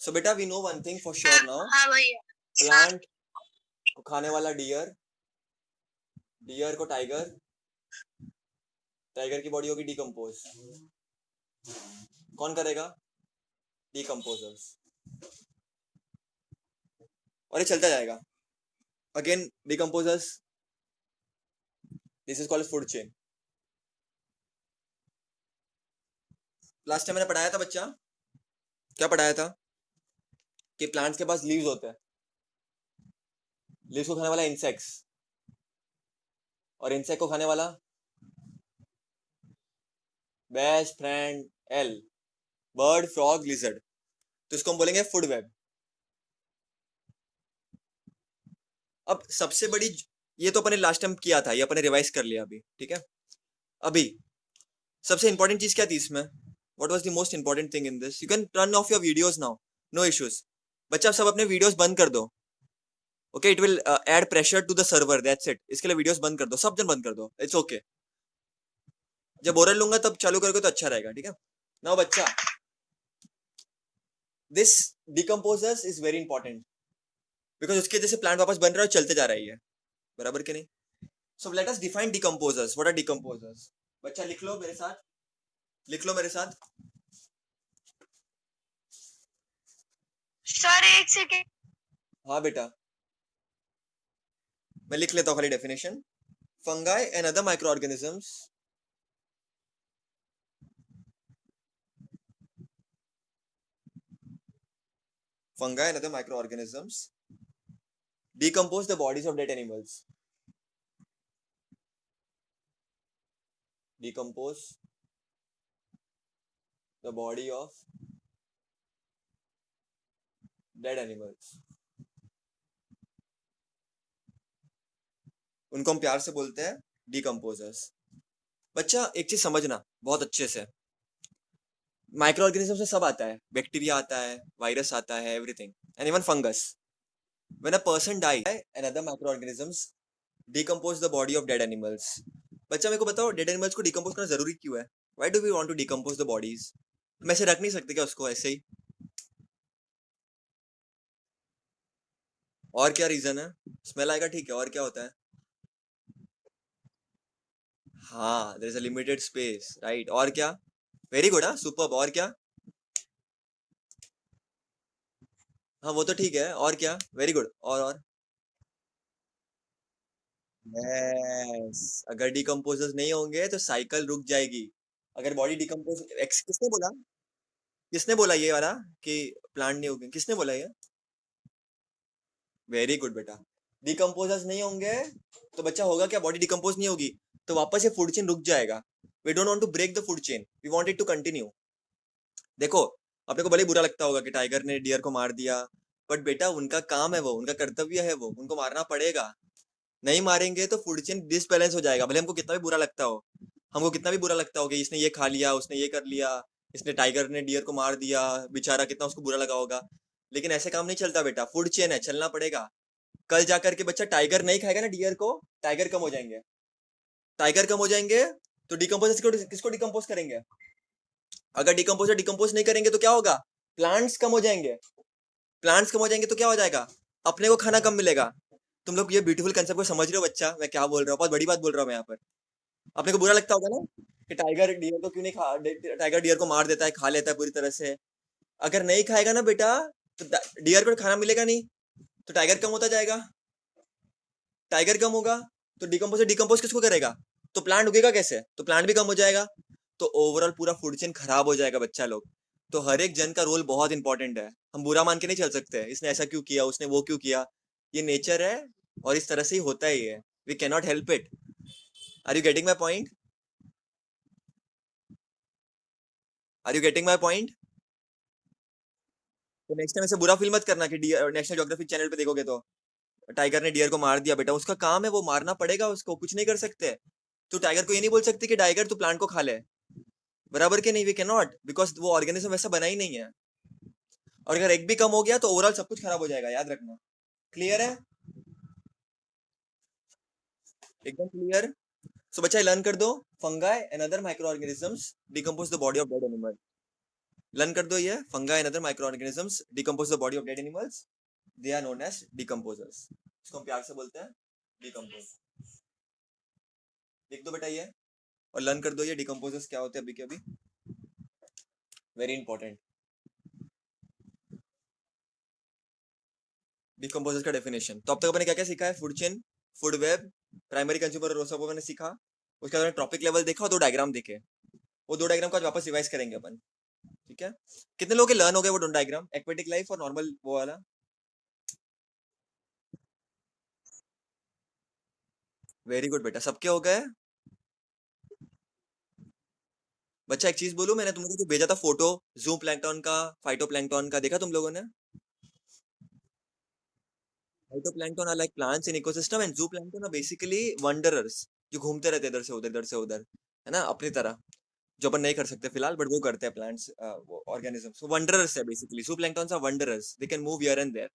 सो बेटा we know one thing for sure now, हाँ भैया। प्लांट को खाने वाला डियर, डियर को टाइगर, टाइगर की बॉडी होगी डिकम्पोज। कौन करेगा? डिकम्पोजर्स। और ये चलता जाएगा। Again decomposers, this is called food chain. Last time मैंने पढ़ाया था बच्चा, क्या पढ़ाया था कि प्लांट्स के पास लीव्स होते हैं, लीव्स को खाने वाला इंसेक्ट्स, और इंसेक्ट को खाने वाला best friend L, bird frog lizard, तो इसको हम बोलेंगे फूड वेब। अब सबसे बड़ी, ये तो अपने लास्ट टाइम किया था, ये अपने रिवाइज कर लिया अभी, ठीक है। अभी सबसे इंपॉर्टेंट चीज क्या थी इसमें? What was the most important thing in this? You can turn off your videos now, no issues. बच्चा आप सब अपने वीडियोस बंद कर दो, okay? It will add pressure to the server, that's it. इसके लिए वीडियोस बंद कर दो, सब जन बंद कर दो, इट्स ओके। जब ओरल लूंगा तब चालू करोगे तो अच्छा रहेगा, ठीक है। नाउ बच्चा, this decomposers is very important because उसके वजह से प्लांट वापस बन रहा है और चलते जा रही है, बराबर के नहीं? So let us define decomposers. What are decomposers? बच्चा लिख लो मेरे साथ, लिख लो मेरे साथ। सर एक सेकेंड। हाँ बेटा, मैं लिख लेता हूँ खाली definition. Fungi and other micro organisms fungi and other microorganisms decompose the bodies of dead animals, decompose the body of dead animals। उनको हम प्यार से बोलते हैं डिकम्पोजर्स। बच्चा एक चीज समझना बहुत अच्छे से, माइक्रो ऑर्गेनिज्म से सब आता है, बैक्टीरिया आता है, वायरस आता है, everything, and even fungus. When a person die and other micro organisms decompose the body of dead animals. बच्चा मेरे को बताओ, डेड एनिमल्स को डिकम्पोज करना जरूरी क्यों है? Why do we want to decompose the bodies? हम ऐसे रख नहीं सकते क्या उसको ऐसे ही? और क्या रीजन है? स्मेल आएगा, ठीक है, और क्या होता है? हाँ, there is a limited space, right. और क्या? वेरी गुड, हाँ, सुपर्ब। और क्या? हाँ वो तो ठीक है, और क्या? Very good. और यस, अगर डिकम्पोजर्स नहीं होंगे तो साइकिल रुक जाएगी। अगर बॉडी डिकम्पोज, किसने बोला, किसने बोला ये वाला कि प्लांट नहीं होंगे? किसने बोला ये? वेरी गुड बेटा। डिकम्पोजर्स नहीं होंगे तो बच्चा होगा क्या? बॉडी डिकम्पोज नहीं होगी तो वापस ये फूड चेन रुक जाएगा। We don't want to break the food chain, we want it to continue. देखो, अपने को भले बुरा लगता होगा कि टाइगर ने डियर को मार दिया, बट बेटा उनका काम है, वो उनका कर्तव्य है, वो उनको मारना पड़ेगा। नहीं मारेंगे तो फूड चेन डिसबैलेंस हो जाएगा, भले हमको कितना भी बुरा लगता हो। हमको कितना भी बुरा लगता हो कि इसने ये खा लिया, उसने ये कर लिया, इसने टाइगर ने डियर को मार दिया, बेचारा कितना उसको बुरा लगा होगा। लेकिन ऐसे काम नहीं चलता बेटा, फूड चेन है, चलना पड़ेगा। कल जाकर के बच्चा टाइगर नहीं खाएगा ना डियर को, टाइगर कम हो जाएंगे। टाइगर कम हो जाएंगे तो डिकम्पोज किसको डिकम्पोज करेंगे? अगर डिकम्पोजर डिकम्पोज नहीं करेंगे तो क्या होगा? प्लांट्स कम हो जाएंगे। प्लांट्स कम हो जाएंगे तो क्या हो जाएगा? अपने को खाना कम मिलेगा। तुम लोग ये ब्यूटीफुल कंसेप्ट को समझ रहे हो बच्चा? मैं क्या बोल रहा हूँ, बहुत बड़ी बात बोल रहा हूँ मैं यहाँ पर। अपने को बुरा लगता होगा ना कि टाइगर डियर को क्यों नहीं खा, टाइगर डियर को मार देता है, खा लेता है पूरी तरह से। अगर नहीं खाएगा ना बेटा तो डियर को खाना मिलेगा नहीं, तो टाइगर कम होता जाएगा। टाइगर कम होगा तो डिकम्पोजर डिकम्पोज किसको करेगा? तो प्लांट उगेगा कैसे? तो प्लांट भी कम हो जाएगा, तो ओवरऑल पूरा फूड चेन खराब हो जाएगा बच्चा लोग। तो हर एक जन का रोल बहुत इंपॉर्टेंट है, हम बुरा मान के नहीं चल सकते इसने ऐसा क्यों किया, उसने वो क्यों किया। ये नेचर है और इस तरह से ही होता ही है, we can not help it. Are you getting my point? Are you getting my point? तो नेक्स्ट टाइम ऐसे बुरा फील मत करना कि नेशनल ज्योग्राफिक चैनल पे देखोगे तो टाइगर ने डियर को मार दिया। बेटा उसका काम है, वो मारना पड़ेगा, उसको कुछ नहीं कर सकते। तो टाइगर को ये नहीं बोल सकती कि टाइगर तू प्लांट को खा ले, बराबर के नहीं? वी कैन नॉट, बिकॉज वो ऑर्गेनिज्म वैसा बना ही नहीं है। और अगर एक भी कम हो गया तो ओवरऑल सब कुछ खराब हो जाएगा, याद रखना। क्लियर है? एकदम क्लियर। सो बच्चा लर्न कर दो, fungi and other micro organisms decompose the body of dead animal. Learn कर दो ये fungi and other micro organisms decompose the body of dead animals, they are known as decomposers. इसको हम प्यार से बोलते हैं डिकम्पोज। लिख दो बेटा ये और लर्न कर दो ये डिकम्पोजर्स क्या होते हैं अभी के अभी, वेरी इंपॉर्टेंट। डिकम्पोजर्स का डेफिनेशन। तो अब तक अपने क्या क्या सीखा है, food chain, food web, primary consumer और वो सब मैंने सीखा। उसके बाद टॉपिक लेवल देखा और दो डायग्राम देखे, वो दो डायग्राम को आज वापस रिवाइज करेंगे अपन, ठीक है। कितने लोगों के लर्न हो गए वो दो डायग्राम, एक्वेटिक लाइफ और नॉर्मल वो वाला? वेरी गुड बेटा, सबके हो गए। बच्चा एक चीज बोलूं, मैंने तुमको जो भेजा था फोटो जू प्लैंक्टन का, फाइटो प्लैंक्टन का, देखा तुम लोगों ने? Phytoplankton are like plants in ecosystem and zooplankton are basically wanderers, जो घूमते रहते हैं इधर से उधर, इधर से उधर, है ना, अपनी तरह, जो अपन नहीं कर सकते फिलहाल, बट वो करते हैं प्लांट्स, वो ऑर्गेनिजम्स, वो वंडरर्स है basically. Zooplankton are wanderers, they can move here and there,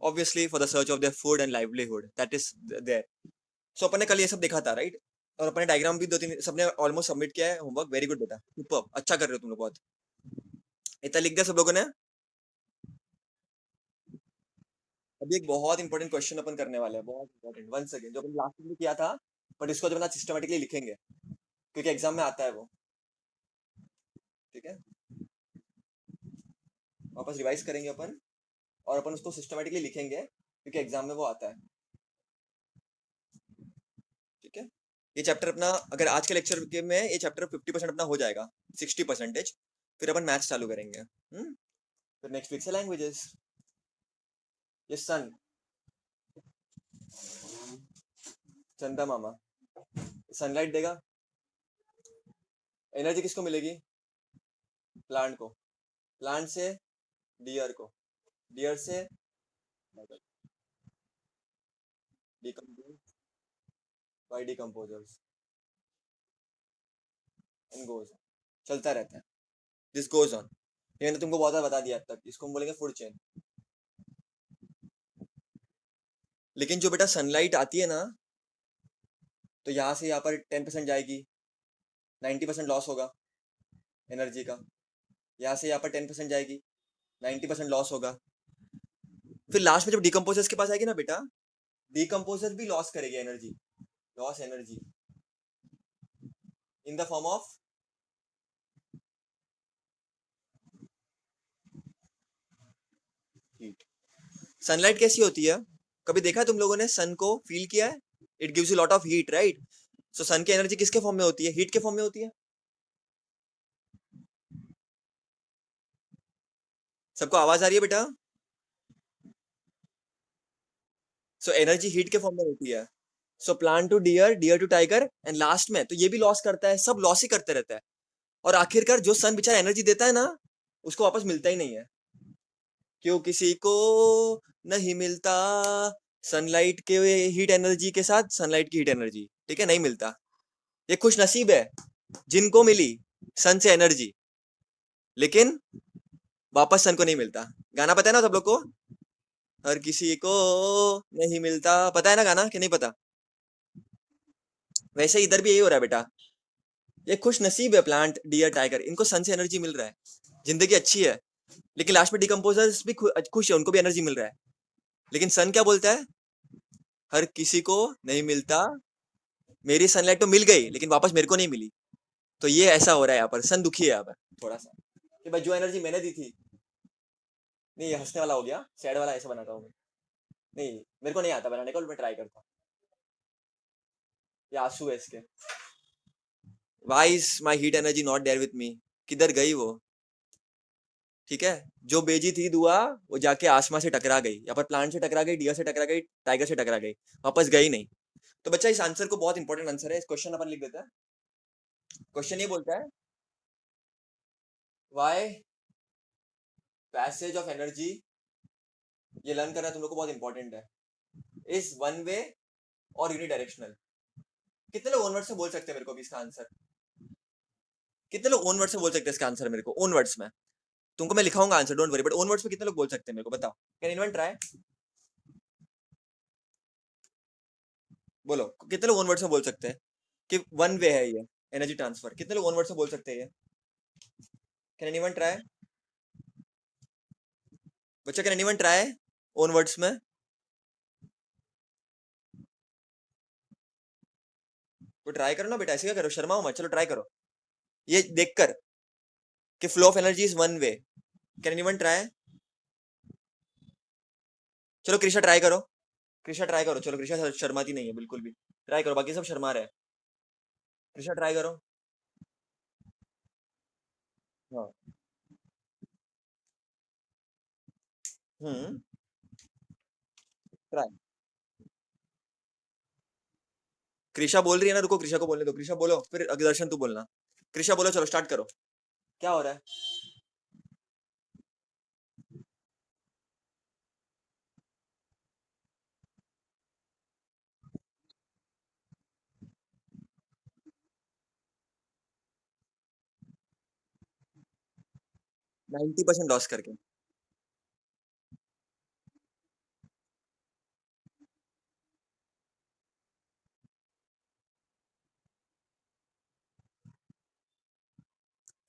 obviously for the search of their food and livelihood, that is there. So अपन ने कल ये सब देखा था, राइट? और अपने डायग्राम भी दो तीन सबने ऑलमोस्ट सबमिट किया है, होमवर्क वेरी गुड बेटा, सुपर, अच्छा कर रहे हो तुम लोग बहुत। इतना लिख दिया सब लोगों ने? अभी एक बहुत इंपॉर्टेंट क्वेश्चन अपन करने वाले हैं, बहुत इंपॉर्टेंट, वन सेकंड, जो अपन लास्ट में किया था, बट इसको जो ना सिस्टमेटिकली लिखेंगे क्योंकि एग्जाम में आता है वो, ठीक है। वापस रिवाइज करेंगे अपन और अपन उसको सिस्टमेटिकली लिखेंगे क्योंकि एग्जाम में वो आता है, ठीक है। ये चैप्टर अपना, अगर आज के लेक्चर के में ये चैप्टर 50% अपना हो जाएगा, 60%, फिर अपन मैथ्स चालू करेंगे, फिर नेक्स्ट वीक से लैंग्वेजेस। ये सन, चंदा मामा सनलाइट देगा, एनर्जी किसको मिलेगी? प्लांट को, प्लांट से डियर को, डियर से decompose by decomposers and goes, चलता रहता है, दिस गोज ऑन। ये मैंने तुमको बहुत बार बता दिया अब तक, इसको हम बोलेंगे फूड चेन। लेकिन जो बेटा सनलाइट आती है ना, तो यहाँ से यहाँ पर 10% जाएगी, 90% लॉस होगा एनर्जी का। यहाँ से यहाँ पर 10% जाएगी, 90% लॉस होगा। फिर लास्ट में जब डिकम्पोजर्स के पास आएगी ना बेटा, डिकम्पोजर भी लॉस करेगी energy, loss energy in the form of heat. Sunlight कैसी होती है, कभी देखा है तुम लोगों ने सन को, फील किया है? It gives you lot of heat, right? So sun की एनर्जी किसके फॉर्म में होती है? हीट के फॉर्म में होती है। सबको आवाज आ रही है बेटा? सो एनर्जी हीट के फॉर्म में होती है। So plant to deer, deer to tiger, and last में तो ये भी लॉस करता है, सब लॉस ही करते रहता है। और आखिरकार जो सन बेचारा एनर्जी देता है ना, उसको वापस मिलता ही नहीं है। क्यों किसी को नहीं मिलता सनलाइट के हीट एनर्जी के साथ सनलाइट की हीट एनर्जी, ठीक है, नहीं मिलता। ये खुश नसीब है जिनको मिली सन से एनर्जी, लेकिन वापस सन को नहीं मिलता। गाना पता है ना सब लोग को, हर किसी को नहीं मिलता, पता है ना गाना कि नहीं पता? वैसे इधर भी यही हो रहा है बेटा, ये खुश नसीब है प्लांट डियर टाइगर, इनको सन से एनर्जी मिल रहा है, जिंदगी अच्छी है। लेकिन लास्ट में डिकम्पोजर्स भी खुश है, उनको भी एनर्जी मिल रहा है। लेकिन सन क्या बोलता है? हर किसी को नहीं मिलता, मेरी सनलाइट तो मिल गई लेकिन वापस मेरे को नहीं मिली। तो ये ऐसा हो रहा है यहाँ पर, सन दुखी है यहाँ पर थोड़ा सा, कि भाई जो एनर्जी मैंने दी थी, नहीं ये हंसने वाला हो गया, सैड वाला ऐसा बनाता हूँ मैं। नहीं मेरे को नहीं आता बनाने का, मैं ट्राई करता हूँ। ये आंसू है इसके, why is my heat energy not there with me, किधर गई वो? ठीक है, जो भेजी थी दुआ वो जाके आसमां से टकरा गई, यहाँ पर प्लांट से टकरा गई, डियर से टकरा गई, टाइगर से टकरा गई, वापस गई नहीं। तो बच्चा इस आंसर को, बहुत इंपॉर्टेंट आंसर है, इस क्वेश्चन अपन लिख देता है। क्वेश्चन ये बोलता है, वाई पैसेज ऑफ एनर्जी, ये लर्न करना तुम लोग को बहुत इंपॉर्टेंट है, इज वन वे और यूनिडायरेक्शनल। कितने लोग ओन वर्ड से बोल सकते हैं मेरे को भी इसका आंसर? कितने लोग ओन वर्ड से बोल सकते हैं इसका आंसर मेरे को, ओन वर्ड्स में? तुमको मैं लिखाऊंगा answer, don't worry, but own words में कितने लोग बोल सकते हैं मेरे को बताओ? Can even try? बोलो कितने लोग ओन वर्ड्स में बोल सकते हैं कि वन वे है ये एनर्जी ट्रांसफर, कितने लोग ओन वर्ड्स में बोल सकते हैं ये? Can anyone try? बच्चा can anyone try own words में? तो ट्राई करो ना बेटा, ऐसे क्या करो, शर्माओ मत, चलो ट्राई करो ये देखकर कि flow of energy is one way. Can anyone try? चलो कृषा ट्राई करो, कृषा ट्राई करो, चलो कृषा शर्माती नहीं है बिल्कुल भी, ट्राई करो, बाकी सब शर्मा रहे हैं। कृषा ट्राई करो। हाँ। हम्म। ट्राई। कृषा बोल रही है ना, रुको कृषा को बोलने दो, कृषा बोलो फिर दर्शन तू बोलना। कृषा बोलो, चलो स्टार्ट करो, क्या हो रहा है? 90% लॉस करके।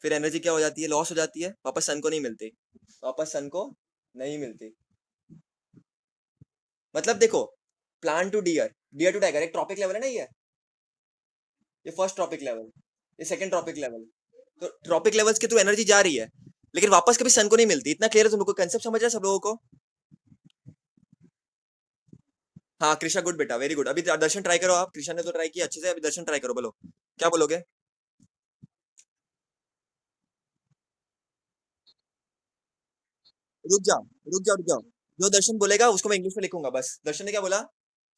फिर एनर्जी क्या हो जाती है, लॉस हो जाती है, वापस सन को नहीं मिलती, वापस सन को नहीं मिलती। मतलब देखो, plant to deer, deer to tiger, एक ट्रॉपिक लेवल है ना ये फर्स्ट ट्रॉपिक लेवल, ये सेकंड ट्रॉपिक लेवल। तो ट्रॉपिक लेवल्स के थ्रू एनर्जी जा रही है, लेकिन वापस कभी सन को नहीं मिलती। इतना क्लियर है तुम लोग को, कंसेप्ट समझ रहे हैं सब लोगों को? हाँ कृषा गुड बेटा, वेरी गुड। अभी दर्शन ट्राई करो आप, कृषा ने तो ट्राई किया अच्छे से, अभी दर्शन ट्राई करो, बोलो क्या बोलोगे? रुक जाओ, रुक जाओ, रुक जाओ। जो दर्शन बोलेगा उसको मैं इंग्लिश में लिखूंगा बस। दर्शन ने क्या बोला?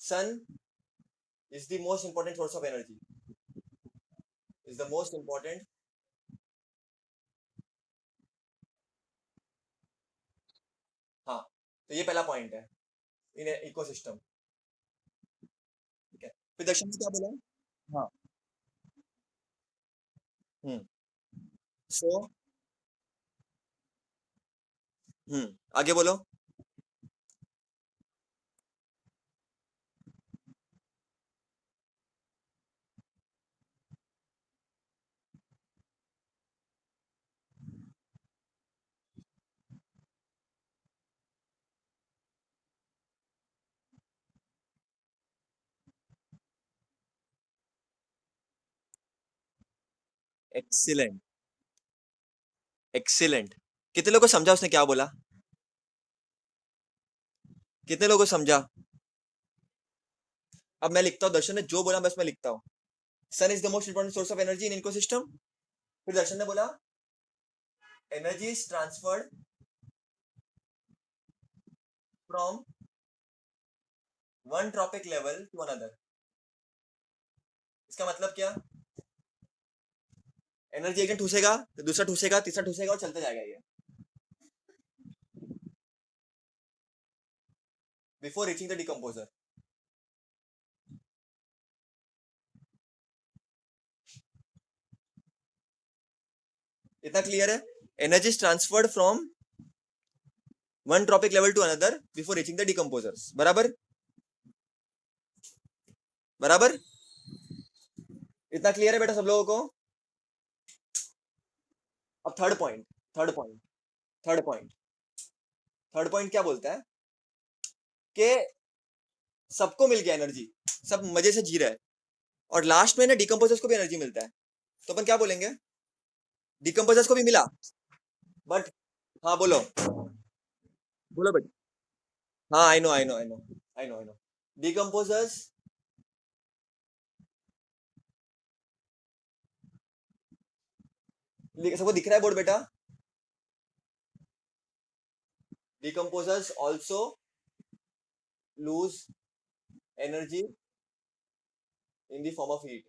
Sun is the most important source of energy, is the most important. हाँ, तो ये पहला पॉइंट है इन इकोसिस्टम। ठीक है, फिर दर्शन ने क्या बोला? हाँ। हम्म। सो आगे बोलो। Excellent, excellent. कितने लोगों को समझा उसने क्या बोला? कितने लोगों को समझा? अब मैं लिखता हूँ, दर्शन ने जो बोला बस मैं लिखता हूँ। Sun is the most important source of energy in ecosystem. फिर दर्शन ने बोला energy is transferred from one trophic level to another. इसका मतलब क्या? एनर्जी एक ठूसेगा, तो दूसरा ठूसेगा, तीसरा ठूसेगा और चलता जाएगा ये, बिफोर रीचिंग द डिकम्पोजर। इतना क्लियर है? Energy is transferred from one trophic level to another before reaching the decomposers, बराबर? बराबर? इतना क्लियर है बेटा सब लोगों को? अब third point, third point, third point, third point क्या बोलता है कि सबको मिल गया एनर्जी, सब मजे से जी रहा है, और लास्ट में ना डिकम्पोजर्स को भी एनर्जी मिलता है, तो अपन क्या बोलेंगे? डिकम्पोजर्स को भी मिला, बट हाँ बोलो, बोलो बेटा। हाँ I know, I know, I know, I know, I know. Decomposers, सबको दिख रहा है बोर्ड बेटा? Decomposers also loose energy in the form of heat.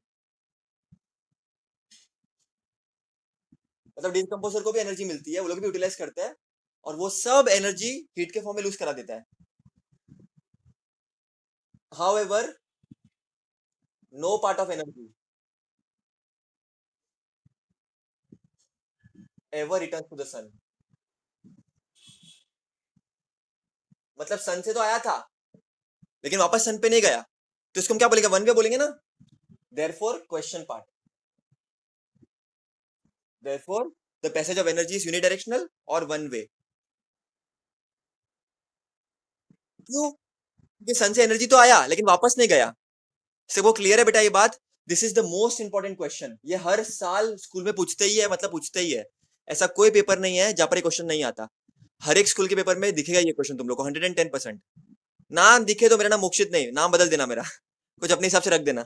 मतलब डिकम्पोजर को भी एनर्जी मिलती है, वो लोग भी यूटिलाइज करते हैं, और वो सब एनर्जी हीट के फॉर्म में लूज करा देता है। However no part of energy ever return to the sun. मतलब सन से तो आया था, लेकिन वापस सन पे नहीं गया, तो इसको हम क्या बोलेंगे, वन वे बोलेंगे ना। Therefore question part, therefore the passage of energy is unidirectional और वन वे। क्यों? क्योंकि सन से एनर्जी तो आया लेकिन वापस नहीं गया। से वो क्लियर है बेटा ये बात? This is the most important question, ये हर साल स्कूल में पूछते ही है, मतलब पूछते ही है। ऐसा कोई पेपर नहीं है जहां पर ये क्वेश्चन नहीं आता। हर एक स्कूल के पेपर में दिखेगा ये क्वेश्चन तुम लोग को 110%। नाम दिखे तो मेरा नाम मोक्षित नहीं, नाम बदल देना मेरा कुछ अपने हिसाब से रख देना।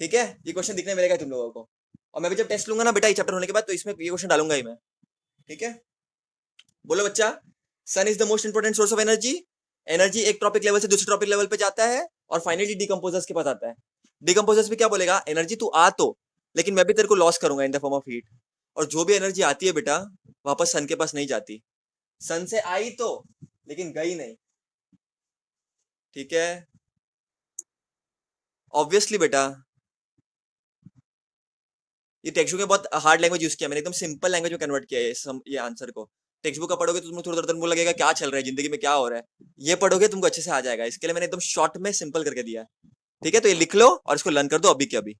ठीक है, ये क्वेश्चन दिखने मिलेगा तुम लोगों को। और मैं भी जब टेस्ट लूंगा ना बेटा ये चैप्टर होने के बाद, तो इसमें ये क्वेश्चन डालूंगा ही मैं। ठीक है, बोलो बच्चा। Sun is the most important source of energy. Energy एक ट्रॉपिक लेवल से दूसरे ट्रॉपिक लेवल पे जाता है और फाइनली डिकम्पोजर्स के पास आता है। डिकम्पोजर्स भी क्या बोलेगा, एनर्जी तू आ तो, लेकिन मैं भी तेरे को लॉस करूंगा in the form of heat. और जो भी एनर्जी आती है बेटा वापस सन के पास नहीं जाती। सन से आई तो, लेकिन गई नहीं। ठीक है, ऑब्वियसली बेटा। ये टेक्स्ट बुक में बहुत हार्ड लैंग्वेज यूज किया मैंने, एकदम सिंपल लैंग्वेज में कन्वर्ट किया है ये आंसर को। टेक्स्ट बुक का पढ़ोगे तो तुमको थोड़ा तुमको लगेगा क्या चल रहा है जिंदगी में, क्या हो रहा है। ये पढ़ोगे तुमको अच्छे से आ जाएगा, इसके लिए मैंने एकदम शॉर्ट में सिंपल करके दिया है। ठीक है, तो ये लिख लो और इसको लर्न कर दो अभी के अभी।